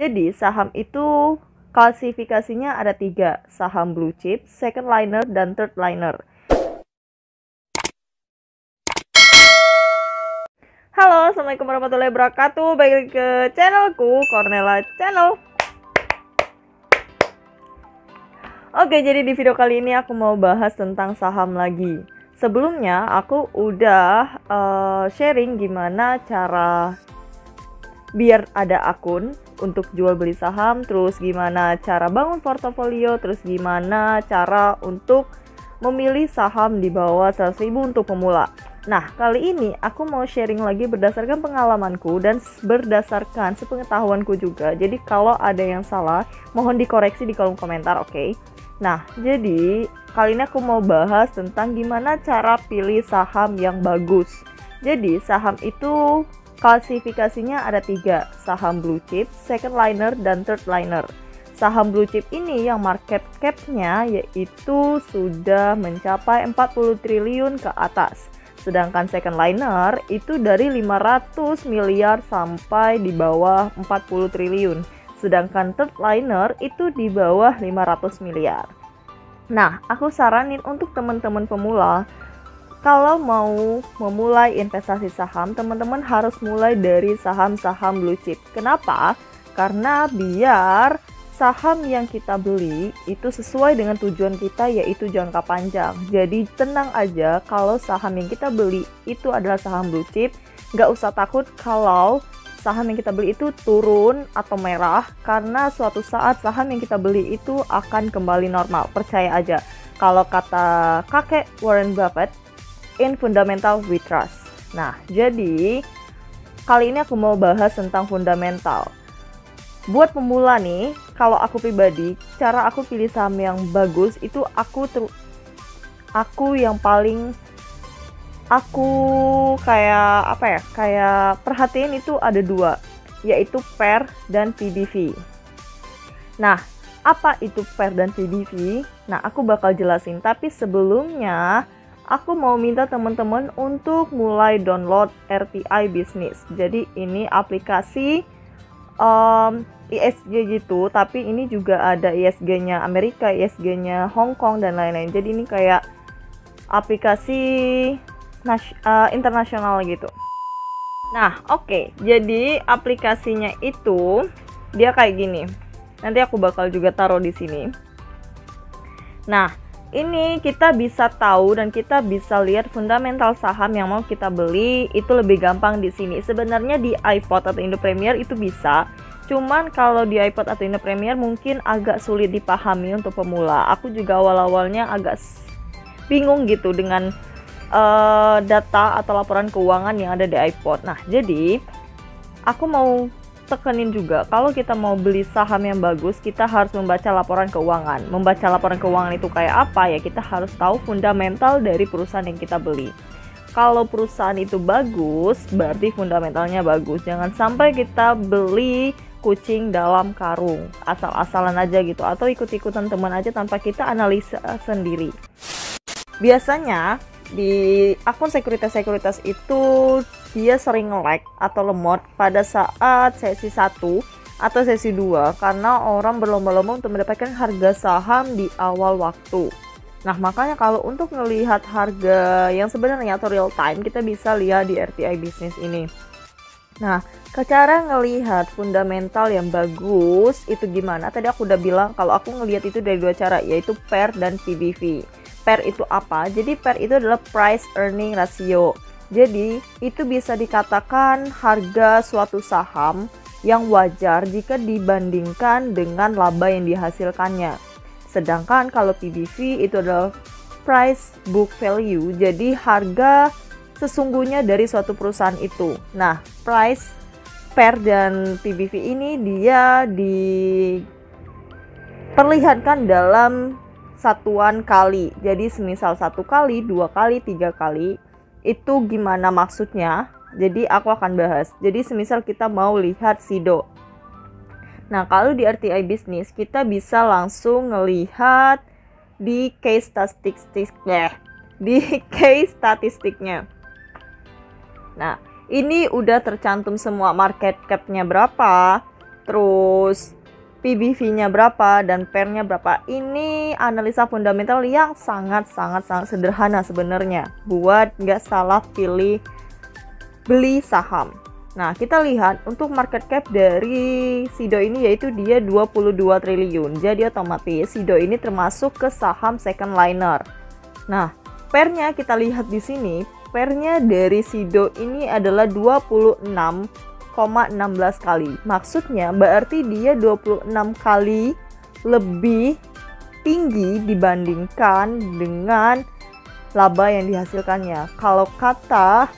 Jadi saham itu klasifikasinya ada 3, saham blue chip, second liner, dan third liner. Halo, assalamualaikum warahmatullahi wabarakatuh. Balik lagi ke channelku, Cornella Channel. Oke, jadi di video kali ini aku mau bahas tentang saham lagi. Sebelumnya aku udah sharing gimana cara biar ada akun untuk jual beli saham, terus gimana cara bangun portofolio, terus gimana cara untuk memilih saham di bawah 100.000 untuk pemula. Nah, kali ini aku mau sharing lagi berdasarkan pengalamanku dan berdasarkan sepengetahuanku juga. Jadi kalau ada yang salah, mohon dikoreksi di kolom komentar, oke? Nah, jadi kali ini aku mau bahas tentang gimana cara pilih saham yang bagus. Jadi saham itu klasifikasinya ada 3, saham blue chip, second liner, dan third liner. Saham blue chip ini yang market cap-nya yaitu sudah mencapai 40 triliun ke atas. Sedangkan second liner itu dari 500 miliar sampai di bawah 40 triliun. Sedangkan third liner itu di bawah 500 miliar. Nah, aku saranin untuk teman-teman pemula, kalau mau memulai investasi saham, teman-teman harus mulai dari saham-saham blue chip. Kenapa? Karena biar saham yang kita beli itu sesuai dengan tujuan kita, yaitu jangka panjang. Jadi tenang aja kalau saham yang kita beli itu adalah saham blue chip. Nggak usah takut kalau saham yang kita beli itu turun atau merah, karena suatu saat saham yang kita beli itu akan kembali normal. Percaya aja. Kalau kata kakek Warren Buffett, in fundamental we trust. Nah, jadi kali ini aku mau bahas tentang fundamental. Buat pemula nih, kalau aku pribadi, cara aku pilih saham yang bagus itu kayak perhatiin itu ada 2, yaitu PER dan PBV. Nah, apa itu PER dan PBV? Nah, aku bakal jelasin, tapi sebelumnya aku mau minta teman-teman untuk mulai download RTI Business. Jadi ini aplikasi ISG gitu, tapi ini juga ada ISG-nya Amerika, ISG-nya Hong Kong, dan lain-lain. Jadi ini kayak aplikasi internasional gitu. Nah, oke. Jadi aplikasinya itu dia kayak gini. Nanti aku bakal juga taruh di sini. Nah, ini kita bisa tahu dan kita bisa lihat fundamental saham yang mau kita beli itu lebih gampang di sini. Sebenarnya di iPod atau Indo Premier itu bisa. Cuman kalau di iPod atau Indo Premier mungkin agak sulit dipahami untuk pemula. Aku juga awal-awalnya agak bingung gitu dengan data atau laporan keuangan yang ada di iPod. Nah, jadi aku mau tekenin juga, kalau kita mau beli saham yang bagus, kita harus membaca laporan keuangan. Membaca laporan keuangan itu kayak apa ya? Kita harus tahu fundamental dari perusahaan yang kita beli. Kalau perusahaan itu bagus, berarti fundamentalnya bagus. Jangan sampai kita beli kucing dalam karung, asal-asalan aja gitu, atau ikut-ikutan teman aja tanpa kita analisa sendiri. Biasanya di akun sekuritas itu dia sering lag atau lemot pada saat sesi 1 atau sesi 2 karena orang berlomba-lomba untuk mendapatkan harga saham di awal waktu. Nah, makanya kalau untuk melihat harga yang sebenarnya atau real time, kita bisa lihat di RTI Business ini. Nah, cara ngelihat fundamental yang bagus itu gimana? Tadi aku udah bilang kalau aku ngelihat itu dari 2 cara, yaitu PER dan PBV. PER itu apa? Jadi PER itu adalah price earning ratio. Jadi itu bisa dikatakan harga suatu saham yang wajar jika dibandingkan dengan laba yang dihasilkannya. Sedangkan kalau PBV itu adalah price book value. Jadi harga sesungguhnya dari suatu perusahaan itu. Nah, price, PER dan PBV ini dia diperlihatkan dalam satuan kali. Jadi semisal 1 kali, 2 kali, 3 kali. Itu gimana maksudnya? Jadi aku akan bahas. Jadi semisal kita mau lihat SIDO. Nah, kalau di RTI Business kita bisa langsung ngelihat di case statistiknya. Nah, ini udah tercantum semua market cap-nya berapa, terus PBV-nya berapa, dan pair-nya berapa. Ini analisa fundamental yang sangat sederhana sebenarnya buat nggak salah pilih beli saham. Nah, kita lihat untuk market cap dari Sido ini yaitu dia 22 triliun. Jadi otomatis Sido ini termasuk ke saham second liner. Nah, pair-nya kita lihat di sini, pair-nya dari Sido ini adalah 26,16 kali. Maksudnya berarti dia 26 kali lebih tinggi dibandingkan dengan laba yang dihasilkannya. Kalau kata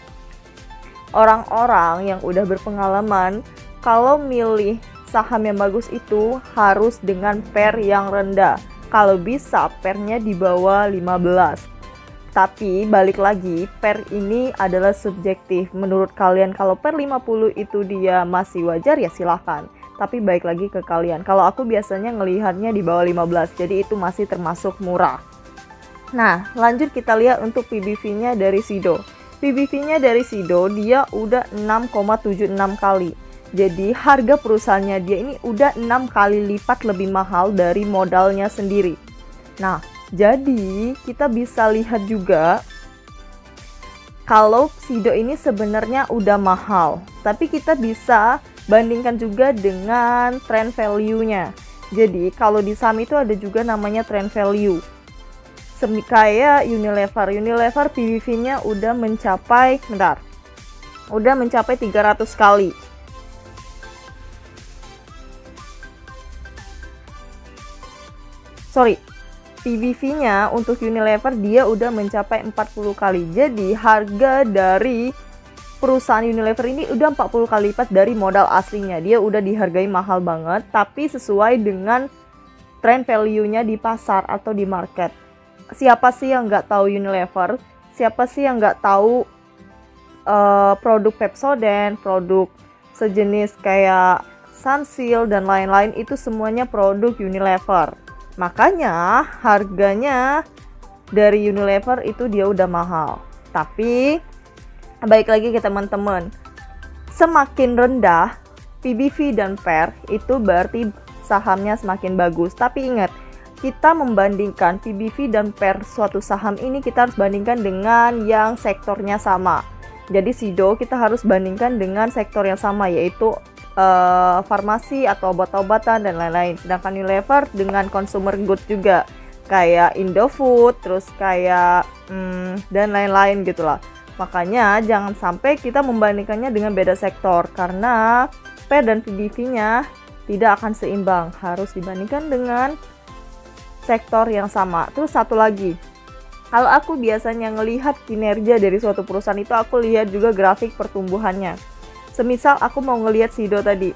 orang-orang yang udah berpengalaman, kalau milih saham yang bagus itu harus dengan pair yang rendah. Kalau bisa pairnya di bawah 15. Tapi balik lagi, pair ini adalah subjektif. Menurut kalian kalau pair 50 itu dia masih wajar ya silahkan. Tapi baik lagi ke kalian. Kalau aku biasanya ngelihatnya di bawah 15, jadi itu masih termasuk murah. Nah, lanjut kita lihat untuk PBV-nya dari Sido. PBV-nya dari Sido dia udah 6,76 kali. Jadi harga perusahaannya dia ini udah 6 kali lipat lebih mahal dari modalnya sendiri. Nah, jadi kita bisa lihat juga kalau Sido ini sebenarnya udah mahal. Tapi kita bisa bandingkan juga dengan trend value-nya. Jadi kalau di saham itu ada juga namanya trend value. Kayak Unilever PBV-nya udah mencapai 300 kali. PBV-nya untuk Unilever dia udah mencapai 40 kali. Jadi harga dari perusahaan Unilever ini udah 40 kali lipat dari modal aslinya. Dia udah dihargai mahal banget, tapi sesuai dengan trend value-nya di pasar atau di market. Siapa sih yang nggak tahu Unilever? Siapa sih yang nggak tahu produk Pepsodent, produk sejenis kayak Sunsilk dan lain-lain, itu semuanya produk Unilever. Makanya harganya dari Unilever itu dia udah mahal. Tapi baik lagi ke teman-teman, semakin rendah PBV dan pair itu berarti sahamnya semakin bagus. Tapi ingat, kita membandingkan PBV dan pair suatu saham ini kita harus bandingkan dengan yang sektornya sama. Jadi Sido kita harus bandingkan dengan sektor yang sama, yaitu farmasi atau obat-obatan dan lain-lain. Sedangkan Unilever dengan consumer goods juga, kayak Indofood, terus kayak dan lain-lain gitulah. Makanya jangan sampai kita membandingkannya dengan beda sektor, karena pair dan PBV-nya tidak akan seimbang. Harus dibandingkan dengan sektor yang sama. Terus satu lagi, kalau aku biasanya ngelihat kinerja dari suatu perusahaan itu, aku lihat juga grafik pertumbuhannya. Semisal aku mau ngelihat Sido tadi,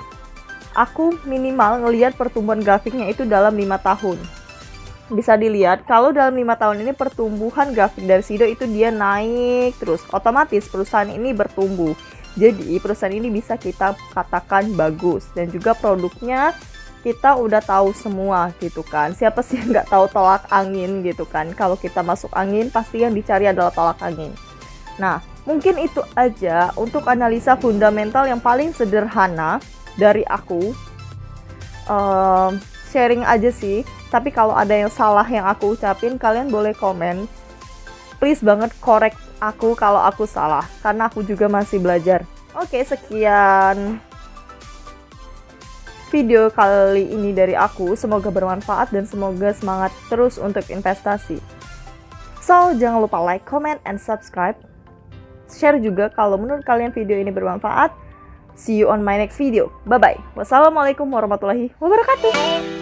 aku minimal ngelihat pertumbuhan grafiknya itu dalam 5 tahun. Bisa dilihat kalau dalam 5 tahun ini pertumbuhan grafik dari Sido itu dia naik terus, otomatis perusahaan ini bertumbuh. Jadi perusahaan ini bisa kita katakan bagus, dan juga produknya kita udah tahu semua gitu kan. Siapa sih yang nggak tahu tolak angin gitu kan? Kalau kita masuk angin pasti yang dicari adalah tolak angin. Nah, mungkin itu aja untuk analisa fundamental yang paling sederhana dari aku. Sharing aja sih. Tapi kalau ada yang salah yang aku ucapin, kalian boleh komen. Please banget korek aku kalau aku salah, karena aku juga masih belajar. Oke, sekian video kali ini dari aku. Semoga bermanfaat dan semoga semangat terus untuk investasi. So, jangan lupa like, comment, and subscribe. Share juga kalau menurut kalian video ini bermanfaat. See you on my next video. Bye-bye. Wassalamualaikum warahmatullahi wabarakatuh.